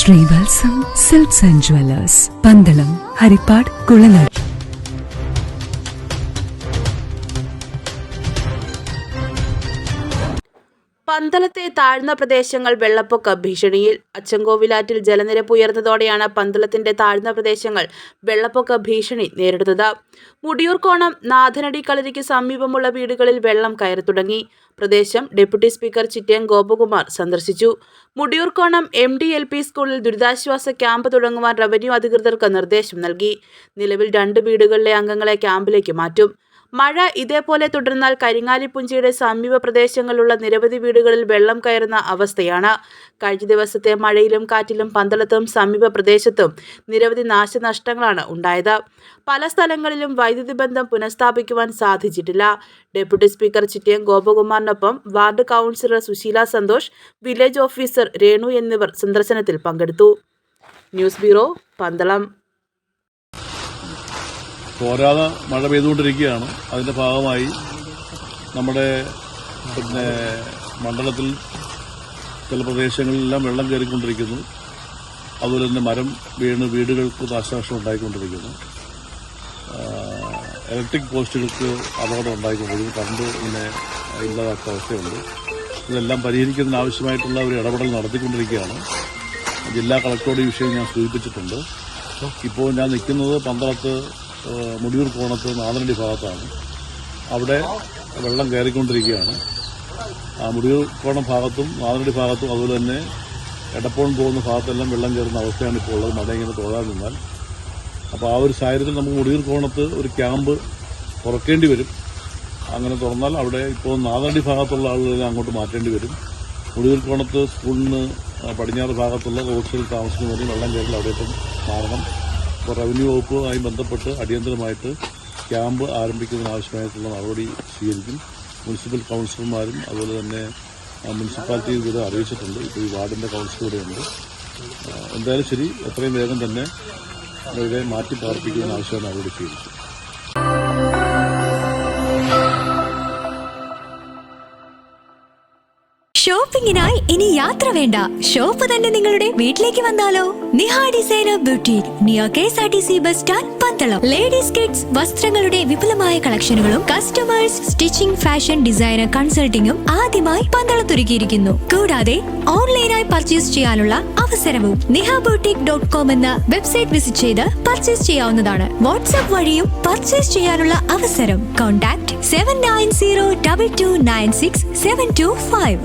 Sreevalsam silks and jewellers, Pandalam, Haripad, Kulanada. പന്തളത്തെ താഴ്ന്ന പ്രദേശങ്ങൾ വെള്ളപ്പൊക്ക ഭീഷണിയിൽ. അച്ചൻകോവിലാറ്റിൽ ജലനിരപ്പ് ഉയർന്നതോടെയാണ് പന്തളത്തിന്റെ താഴ്ന്ന പ്രദേശങ്ങൾ വെള്ളപ്പൊക്ക ഭീഷണി നേരിടുന്നത്. മുടിയൂർക്കോണം നാഥനടി കളരിക്ക് സമീപമുള്ള വീടുകളിൽ വെള്ളം കയറി തുടങ്ങി. പ്രദേശം ഡെപ്യൂട്ടി സ്പീക്കർ ചിറ്റയം ഗോപകുമാർ സന്ദർശിച്ചു. മുടിയൂർക്കോണം MD-LP സ്കൂളിൽ ദുരിതാശ്വാസ ക്യാമ്പ് തുടങ്ങുവാൻ റവന്യൂ അധികൃതർക്ക് നിർദ്ദേശം നൽകി. നിലവിൽ 2 വീടുകളിലെ അംഗങ്ങളെ ക്യാമ്പിലേക്ക് മാറ്റും. മഴ ഇതേപോലെ തുടർന്നാൽ കരിങ്ങാലിപ്പുഞ്ചയുടെ സമീപ പ്രദേശങ്ങളിലുള്ള നിരവധി വീടുകളിൽ വെള്ളം കയറുന്ന അവസ്ഥയാണ്. കഴിഞ്ഞ ദിവസത്തെ മഴയിലും കാറ്റിലും പന്തളത്തും സമീപ പ്രദേശത്തും നിരവധി നാശനഷ്ടങ്ങളാണ് ഉണ്ടായത്. പല സ്ഥലങ്ങളിലും വൈദ്യുതി ബന്ധം പുനഃസ്ഥാപിക്കുവാൻ സാധിച്ചിട്ടില്ല. ഡെപ്യൂട്ടി സ്പീക്കർ ചിറ്റയം ഗോപകുമാറിനൊപ്പം ward councillor Susheela Santhosh, village officer Renu എന്നിവർ സന്ദർശനത്തിൽ പങ്കെടുത്തു. News bureau, Pandalam. പോരാതെ മഴ പെയ്തുകൊണ്ടിരിക്കുകയാണ്. അതിൻ്റെ ഭാഗമായി നമ്മുടെ മണ്ഡലത്തിൽ ചില പ്രദേശങ്ങളിലെല്ലാം വെള്ളം കയറിക്കൊണ്ടിരിക്കുന്നു. അതുപോലെ തന്നെ മരം വീണ് വീടുകൾക്ക് നാശനഷ്ടം ഉണ്ടായിക്കൊണ്ടിരിക്കുന്നു. ഇലക്ട്രിക് പോസ്റ്റുകൾക്ക് അപകടം ഉണ്ടായിക്കൊണ്ടിരിക്കുന്നു. കറണ്ട് ഇല്ലാതാക്കുന്ന അവസ്ഥയുണ്ട്. ഇതെല്ലാം പരിഹരിക്കുന്നതിന് ആവശ്യമായിട്ടുള്ള ഒരു ഇടപെടൽ നടത്തിക്കൊണ്ടിരിക്കുകയാണ്. ജില്ലാ കളക്ടറോട് ഈ വിഷയം ഞാൻ സൂചിപ്പിച്ചിട്ടുണ്ട്. ഇപ്പോൾ ഞാൻ നിൽക്കുന്നത് പന്തളത്ത് മുടിയൂർക്കോണത്ത് നാഥനടി ഭാഗത്താണ്. അവിടെ വെള്ളം കയറിക്കൊണ്ടിരിക്കുകയാണ്. മുടിയൂർക്കോണം ഭാഗത്തും നാഥനടി ഭാഗത്തും അതുപോലെ തന്നെ എടപ്പോൺ പോകുന്ന ഭാഗത്തെല്ലാം വെള്ളം കയറുന്ന അവസ്ഥയാണ് ഇപ്പോൾ ഉള്ളത്, മഴ ഇങ്ങനെ തോടാൻ നിന്നാൽ. അപ്പോൾ ആ ഒരു സാഹചര്യത്തിൽ നമുക്ക് മുടിയൂർക്കോണത്ത് ഒരു ക്യാമ്പ് തുറക്കേണ്ടി വരും. അങ്ങനെ തുറന്നാൽ അവിടെ ഇപ്പോൾ നാഥനടി ഭാഗത്തുള്ള ആളുകളെല്ലാം അങ്ങോട്ട് മാറ്റേണ്ടി വരും. മുടിയൂർക്കോണത്ത് സ്കൂളിന് പടിഞ്ഞാറ് ഭാഗത്തുള്ള റോഡ്സിൽ താമസിക്കുന്നവരും വെള്ളം കയറി അവിടേക്കും മാറണം. അപ്പോൾ റവന്യൂ വകുപ്പുമായി ബന്ധപ്പെട്ട് അടിയന്തരമായിട്ട് ക്യാമ്പ് ആരംഭിക്കുന്നതിനാവശ്യമായിട്ടുള്ള നടപടി സ്വീകരിക്കും. മുനിസിപ്പൽ കൗൺസിലർമാരും അതുപോലെ തന്നെ മുനിസിപ്പാലിറ്റി ഇത് അറിയിച്ചിട്ടുണ്ട്. ഇപ്പോൾ ഈ വാർഡിൻ്റെ കൗൺസിലർ കൂടെയുണ്ട്. എന്തായാലും ശരി, എത്രയും വേഗം തന്നെ ഇവരെ മാറ്റി പാർപ്പിക്കുന്നതിനാവശ്യമായ നടപടി സ്വീകരിക്കും. ഷോപ്പിംഗിനായി ഇനി യാത്ര വേണ്ട, ഷോപ്പ് തന്നെ നിങ്ങളുടെ വീട്ടിലേക്ക് വന്നാലോ? Niha designer boutique, near KSRTC bus stand, Pandalam. Ladies kids വസ്ത്രങ്ങളുടെ വിപുലമായ കളക്ഷനുകളും കസ്റ്റമേഴ്സ് സ്റ്റിച്ചിങ്, ഫാഷൻ ഡിസൈനർ കൺസൾട്ടിംഗും ആദ്യമായി പന്തളത്തൊരുക്കിയിരിക്കുന്നു. കൂടാതെ ഓൺലൈനായി പർച്ചേസ് ചെയ്യാനുള്ള അവസരവും. nihaboutique.com എന്ന വെബ്സൈറ്റ് വിസിറ്റ് ചെയ്ത് പർച്ചേസ് ചെയ്യാവുന്നതാണ്. വാട്സ്ആപ്പ് വഴിയും പർച്ചേസ് ചെയ്യാനുള്ള അവസരം. കോൺടാക്ട് 7902296725.